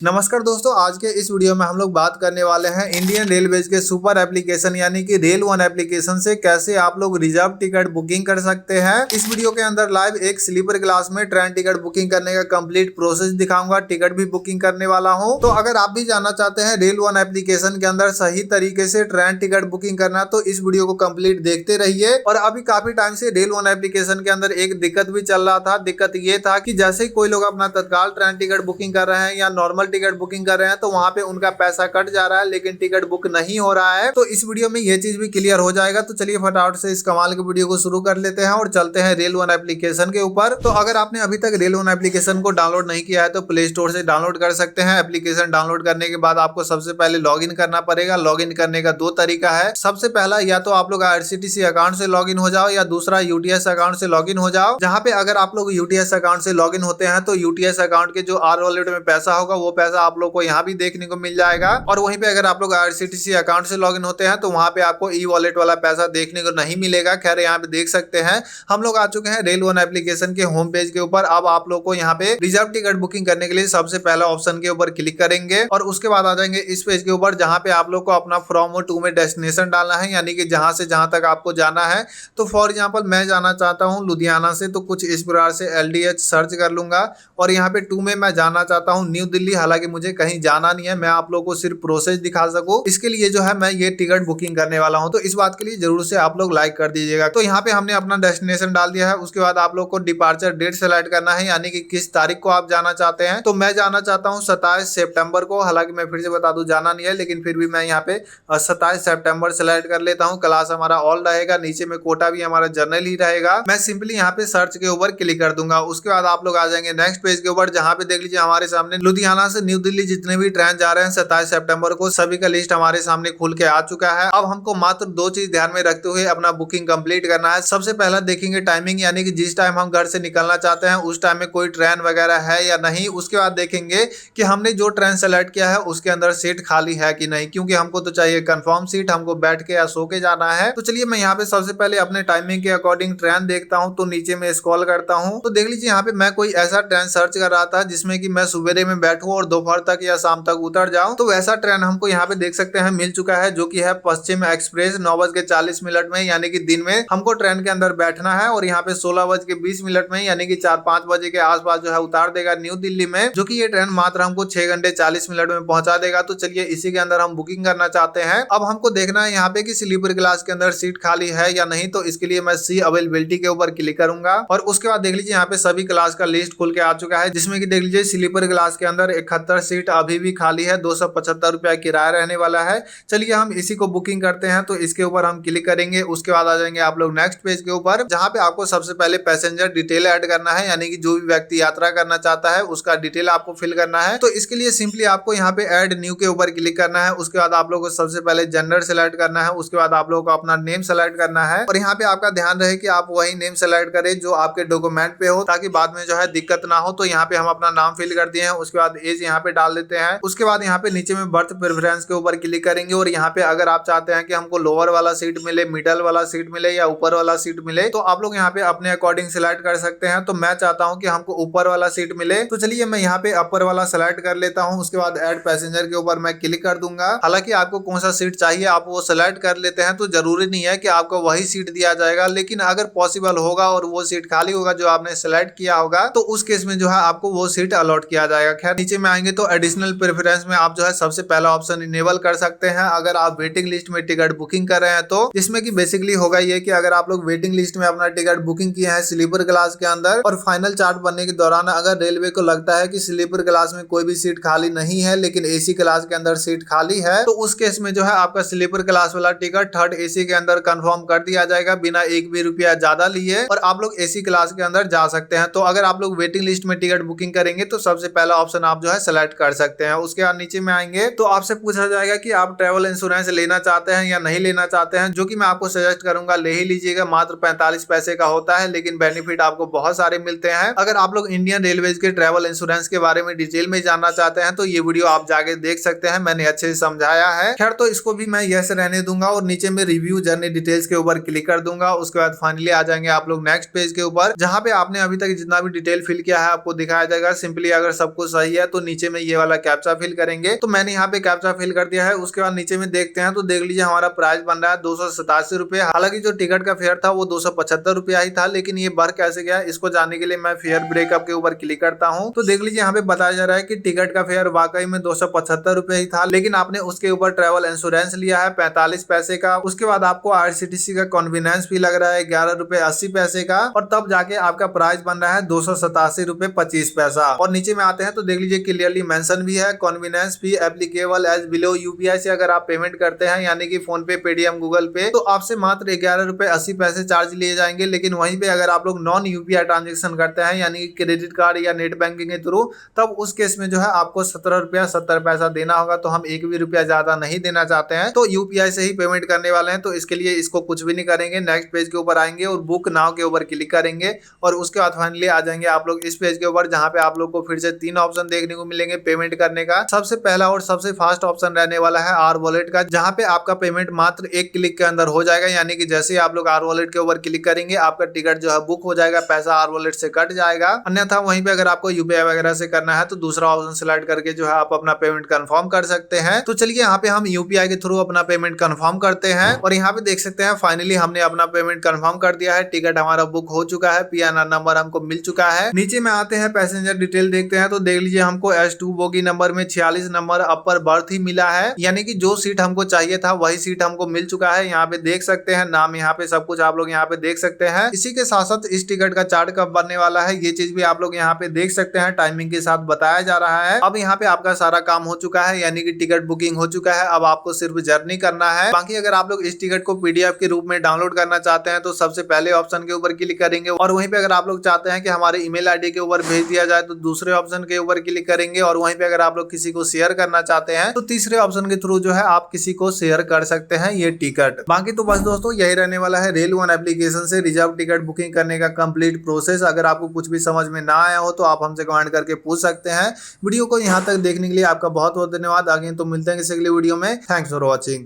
नमस्कार दोस्तों, आज के इस वीडियो में हम लोग बात करने वाले हैं इंडियन रेलवेज के सुपर एप्लीकेशन यानी कि रेल वन एप्लीकेशन से कैसे आप लोग रिजर्व टिकट बुकिंग कर सकते हैं। इस वीडियो के अंदर लाइव एक स्लीपर क्लास में ट्रेन टिकट बुकिंग करने का कंप्लीट प्रोसेस दिखाऊंगा, टिकट भी बुकिंग करने वाला हूं। तो अगर आप भी जानना चाहते हैं रेल वन एप्लीकेशन के अंदर सही तरीके से ट्रेन टिकट बुकिंग करना, तो इस वीडियो को कंप्लीट देखते रहिए। और अभी काफी टाइम से रेल वन एप्लीकेशन के अंदर एक दिक्कत भी चल रहा था। दिक्कत ये था कि जैसे ही कोई लोग अपना तत्काल ट्रेन टिकट बुकिंग कर रहे हैं या नॉर्मल टिकट बुकिंग कर रहे हैं तो वहां पे उनका पैसा कट जा रहा है लेकिन टिकट बुक नहीं हो रहा है। तो इस वीडियो में ये चीज भी क्लियर हो जाएगा। तो चलिए फटाफट से इस कमाल के वीडियो को शुरू कर लेते हैं और चलते हैं रेल वन एप्लीकेशन के ऊपर। तो अगर आपने अभी तक रेल वन एप्लीकेशन को डाउनलोड नहीं किया है तो प्ले स्टोर से डाउनलोड कर सकते हैं। एप्लीकेशन डाउनलोड करने के बाद आपको सबसे पहले लॉग इन करना पड़ेगा। लॉग इन करने का दो तरीका है। सबसे पहला, या तो आप लोग आईआरसीटीसी अकाउंट से लॉग इन हो जाओ या दूसरा यूटीएस अकाउंट से लॉग इन हो जाओ। जहां पे अगर आप लोग यूटीएस अकाउंट से लॉग इन होते हैं तो यूटीएस अकाउंट के जो आर वॉलेट में पैसा होगा वो पैसा आप लोग को यहाँ भी देखने को मिल जाएगा। और वहीं पे अगर आप लोग आईआरसीटीसी अकाउंट से लॉगिन होते हैं तो वहां पे आपको ई वॉलेट वाला पैसा देखने को नहीं मिलेगा। खैर यहाँ पे देख सकते हैं हम लोग आ चुके हैं रेल वन एप्लीकेशन के होम पेज के ऊपर। अब आप लोग को यहाँ पे रिजर्व टिकट बुकिंग करने के लिए सबसे पहला ऑप्शन के ऊपर क्लिक करेंगे और उसके बाद आ जाएंगे इस पेज के ऊपर जहाँ पे आप लोग को अपना फ्रॉम और टू में डेस्टिनेशन डालना है, यानी कि जहां से जहां तक आपको जाना है। तो फॉर एग्जाम्पल मैं जाना चाहता हूँ लुधियाना से, तो कुछ इस प्रकार से LDH सर्च कर लूंगा और यहाँ पे टू में मैं जाना चाहता हूँ न्यू दिल्ली। हालांकि मुझे कहीं जाना नहीं है, मैं आप लोग को सिर्फ प्रोसेस दिखा सकूं, इसके लिए जो है मैं ये टिकट बुकिंग करने वाला हूं। तो इस बात के लिए जरूर से आप लोग लाइक कर दीजिएगा। तो यहाँ पे हमने अपना डेस्टिनेशन डाल दिया है। उसके बाद आप लोग को डिपार्चर डेट सेलेक्ट करना है, यानी कि किस तारीख को आप जाना चाहते हैं। तो मैं जाना चाहता हूँ 27 सितंबर को। हालांकि मैं फिर से बता दूं जाना नहीं है, लेकिन फिर भी मैं यहाँ पे 27 सितंबर सेलेक्ट कर लेता हूँ। क्लास हमारा ऑल रहेगा, नीचे में कोटा भी हमारा जनरल ही रहेगा। मैं सिंपली यहाँ पे सर्च के ऊपर क्लिक कर दूंगा। उसके बाद आप लोग आ जाएंगे नेक्स्ट पेज के ऊपर जहाँ पे देख लीजिए हमारे सामने लुधियाना से न्यू दिल्ली जितने भी ट्रेन जा रहे हैं 27 सितंबर को, सभी का लिस्ट हमारे सामने खुल के आ चुका है। अब हमको मात्र दो चीज ध्यान में रखते हुए अपना बुकिंग कंप्लीट करना है। सबसे पहला देखेंगे टाइमिंग, यानी कि जिस टाइम हम घर से निकलना चाहते हैं उस टाइम में कोई ट्रेन वगैरह है या नहीं। उसके बाद देखेंगे कि हमने जो ट्रेन सेलेक्ट किया है उसके अंदर सीट खाली है कि नहीं, क्योंकि हमको तो चाहिए कंफर्म सीट, हमको बैठ के या सो के जाना है। तो चलिए मैं यहाँ पे सबसे पहले अपने टाइमिंग के अकॉर्डिंग ट्रेन देखता हूँ। तो नीचे में स्क्रॉल करता हूँ तो देख लीजिए यहाँ पे मैं कोई ऐसा ट्रेन सर्च कर रहा था जिसमें कि मैं सुबेरे में बैठूं और दोपहर तक या शाम तक उतर जाऊं। तो वैसा ट्रेन हमको यहाँ पे देख सकते हैं मिल चुका है, जो कि है पश्चिम एक्सप्रेस 9:40 में, यानी कि दिन में हमको ट्रेन के अंदर बैठना है। और यहाँ पे 16:20 में यानी कि 4-5 बजे के आसपास जो है उतार देगा न्यू दिल्ली में, जो कि ये ट्रेन मात्र हमको 6 घंटे 40 मिनट में पहुंचा देगा। तो चलिए इसी के अंदर हम बुकिंग करना चाहते हैं। अब हमको देखना है यहाँ पे कि स्लीपर क्लास के अंदर सीट खाली है या नहीं। तो इसके लिए मैं सी अवेलेबिलिटी के ऊपर क्लिक करूंगा और उसके बाद देख लीजिए यहाँ पे सभी क्लास का लिस्ट खुल के आ चुका है, जिसमें कि देख लीजिए स्लीपर क्लास के अंदर 71 सीट अभी भी खाली है। 275 रुपया किराया रहने वाला है। चलिए हम इसी को बुकिंग करते हैं। तो इसके ऊपर हम क्लिक करेंगे। उसके बाद आ जाएंगे आप लोग नेक्स्ट पेज के ऊपर जहां पे आपको सबसे पहले पैसेंजर डिटेल ऐड करना है, यानी कि जो भी व्यक्ति यात्रा करना चाहता है उसका डिटेल आपको फिल करना है। तो इसके लिए सिंपली आपको यहाँ पे ऐड न्यू के ऊपर क्लिक करना है। उसके बाद आप लोग को सबसे पहले जेंडर सेलेक्ट करना है। उसके बाद आप लोगों को अपना नेम सेलेक्ट करना है और यहाँ पे आपका ध्यान रहे कि आप वही नेम सेलेक्ट करें जो आपके डॉक्यूमेंट पे हो, ताकि बाद में जो है दिक्कत ना हो। तो यहाँ पे हम अपना नाम फिल कर दिए हैं। उसके बाद एज यहाँ पे डाल देते हैं। उसके बाद यहाँ पे नीचे में बर्थ प्रेफरेंस के ऊपर क्लिक करेंगे और यहाँ पे अगर आप चाहते हैं कि हमको लोअर वाला सीट मिले, मिडल वाला सीट मिले या ऊपर वाला सीट मिले, तो आप लोग यहाँ पे अपने अकॉर्डिंग सिलेक्ट कर सकते हैं। तो मैं चाहता हूँ कि हमको ऊपर वाला सीट मिले, तो चलिए मैं यहाँ पे अपर वाला सेलेक्ट कर लेता हूँ। उसके बाद ऐड पैसेंजर के ऊपर मैं क्लिक कर दूंगा। हालांकि आपको कौन सा सीट चाहिए आप वो सेलेक्ट कर लेते हैं, तो जरूरी नहीं है कि आपको वही सीट दिया जाएगा, लेकिन अगर पॉसिबल होगा और वो सीट खाली होगा जो आपने सेलेक्ट किया होगा तो उस केस में जो है आपको वो सीट अलॉट किया जाएगा। खैर नीचे में आएंगे तो एडिशनल प्रेफरेंस में आप जो है सबसे पहला ऑप्शन इनेबल कर सकते हैं अगर आप वेटिंग लिस्ट में टिकट बुकिंग कर रहे हैं। तो इसमें कि बेसिकली होगा ये कि अगर आप लोग वेटिंग लिस्ट में अपना टिकट बुकिंग किए हैं स्लीपर क्लास के अंदर और फाइनल चार्ट बनने के दौरान अगर रेलवे को लगता है कि स्लीपर क्लास में कोई भी सीट खाली नहीं है लेकिन एसी क्लास के अंदर सीट खाली है, तो उस केस में जो है आपका स्लीपर क्लास वाला टिकट थर्ड एसी के अंदर कंफर्म कर दिया जाएगा बिना एक भी रुपया ज्यादा लिए और आप लोग एसी क्लास के अंदर जा सकते हैं। तो अगर आप लोग वेटिंग लिस्ट में टिकट बुकिंग करेंगे तो सबसे पहला ऑप्शन आप जो है सेलेक्ट कर सकते हैं। उसके बाद नीचे में आएंगे तो आपसे पूछा जाएगा कि आप ट्रेवल इंश्योरेंस लेना चाहते हैं या नहीं लेना चाहते हैं, जो कि मैं आपको सजेस्ट करूंगा ले ही लीजिएगा। मात्र 45 पैसे का होता है लेकिन बेनिफिट आपको बहुत सारे मिलते हैं। अगर आप लोग इंडियन रेलवेज के ट्रेवल इंश्योरेंस के बारे में डिटेल में जानना चाहते हैं तो ये वीडियो आप जाके देख सकते हैं, मैंने अच्छे से समझाया है। खैर तो इसको भी मैं यस रहने दूंगा और नीचे में रिव्यू जर्नी डिटेल्स के ऊपर क्लिक कर दूंगा। उसके बाद फाइनली आ जाएंगे आप लोग नेक्स्ट पेज के ऊपर जहां पे आपने अभी तक जितना भी डिटेल फिल किया है आपको दिखाया जाएगा। सिंपली अगर सब कुछ सही है तो नीचे में ये वाला कैप्चा फिल करेंगे। तो मैंने यहाँ पे कैप्चा फिल कर दिया है। उसके बाद नीचे में देखते हैं तो देख लीजिए हमारा प्राइस बन रहा है 287 रुपए। हालांकि जो टिकट का फेयर था वो 275 रुपया ही था, लेकिन ये बढ़ कैसे गया इसको जानने के लिए मैं फेयर ब्रेकअप के ऊपर क्लिक करता हूँ। तो देख लीजिए यहाँ पे बताया जा रहा है कि टिकट का फेयर वाकई में 275 रुपए ही था, लेकिन आपने उसके ऊपर ट्रेवल इंश्योरेंस लिया है 45 पैसे का। उसके बाद आपको आईआरसीटीसी का कन्वीनियंस फी लग रहा है 11 रुपए 80 पैसे का, और तब जाके आपका प्राइस बन रहा है 287 रुपए 25 पैसा। और नीचे में आते हैं तो देख लीजिए क्लियरली मेंशन भी है कन्वीनियंस फी एप्लीकेबल एज बिलो यूपीआई से अगर आप पेमेंट करते हैं यानी कि फोन पे, पेटीएम, गूगल पे, तो आपसे मात्र 11 रुपए 80 पैसे चार्ज लिए जाएंगे। लेकिन वहीं पे अगर आप लोग नॉन यूपीआई ट्रांजेक्शन करते हैं यानी कि क्रेडिट कार्ड या नेट बैंकिंग के थ्रू, तब उस केस में जो है आपको 17 रुपया 70 पैसा देना होगा। तो हम एक भी रुपया ज्यादा नहीं देना चाहते हैं, तो यूपीआई से ही पेमेंट करने वाले हैं। तो इसके लिए इसको कुछ भी नहीं करेंगे, नेक्स्ट पेज के ऊपर आएंगे और बुक नाउ के ऊपर क्लिक करेंगे और उसके बाद फाइनली आ जाएंगे आप लोग इस पेज के ऊपर, जहां पे आप लोग को फिर से 3 ऑप्शन देखने को मिलेंगे पेमेंट करने का। सबसे पहला और सबसे फास्ट ऑप्शन रहने वाला है आर वॉलेट का, जहां पे आपका पेमेंट मात्र एक क्लिक के अंदर हो जाएगा। यानी कि जैसे ही आप लोग आर वॉलेट के ऊपर क्लिक करेंगे आपका टिकट जो है बुक हो जाएगा, पैसा आर वॉलेट से कट जाएगा। अन्यथा वहीं पे अगर आपको यूपीआई वगैरह से करना है तो दूसरा ऑप्शन सिलेक्ट करके जो है आप अपना पेमेंट कंफर्म कर सकते हैं। तो चलिए यहाँ पे हम यूपीआई के थ्रू अपना पेमेंट कंफर्म करते हैं और यहाँ पे देख सकते हैं फाइनली हमने अपना पेमेंट कंफर्म कर दिया है। टिकट हमारा बुक हो चुका है, पीएनआर नंबर हमको मिल चुका है। नीचे में आते हैं पैसेंजर डिटेल देखते हैं तो देख लीजिए हमको S2 बोगी नंबर में 46 नंबर अपर बर्थ ही मिला है, यानी कि जो सीट हमको चाहिए था वही सीट हमको मिल चुका है। यहाँ पे देख सकते हैं नाम, यहाँ पे सब कुछ आप लोग यहाँ पे देख सकते हैं। इसी के साथ साथ इस टिकट का चार्ट कब बनने वाला है ये चीज भी आप लोग यहाँ पे देख सकते हैं, टाइमिंग के साथ बताया जा रहा है। अब यहाँ पे आपका सारा काम हो चुका है, यानी कि टिकट बुकिंग हो चुका है। अब आपको सिर्फ जर्नी करना है। बाकी अगर आप लोग इस टिकट को पीडीएफ के रूप में डाउनलोड करना चाहते हैं तो सबसे पहले ऑप्शन के ऊपर क्लिक करेंगे, और वहीं पे अगर आप लोग चाहते हैं कि हमारे ईमेल आईडी के ऊपर भेज दिया जाए तो दूसरे ऑप्शन के ऊपर क्लिक करेंगे, और वहीं पे अगर आप लोग किसी को शेयर करना चाहते हैं तो तीसरे ऑप्शन के थ्रू जो है आप किसी को शेयर कर सकते हैं ये टिकट। बाकी तो बस दोस्तों यही रहने वाला है रेल वन एप्लीकेशन से रिजर्व टिकट बुकिंग करने का कंप्लीट प्रोसेस। अगर आपको कुछ भी समझ में ना आया हो तो आप हमसे कमेंट करके पूछ सकते हैं। वीडियो को यहाँ तक देखने के लिए आपका बहुत बहुत धन्यवाद। आगे तो मिलते हैं किसी अगले वीडियो में। Thanks for watching.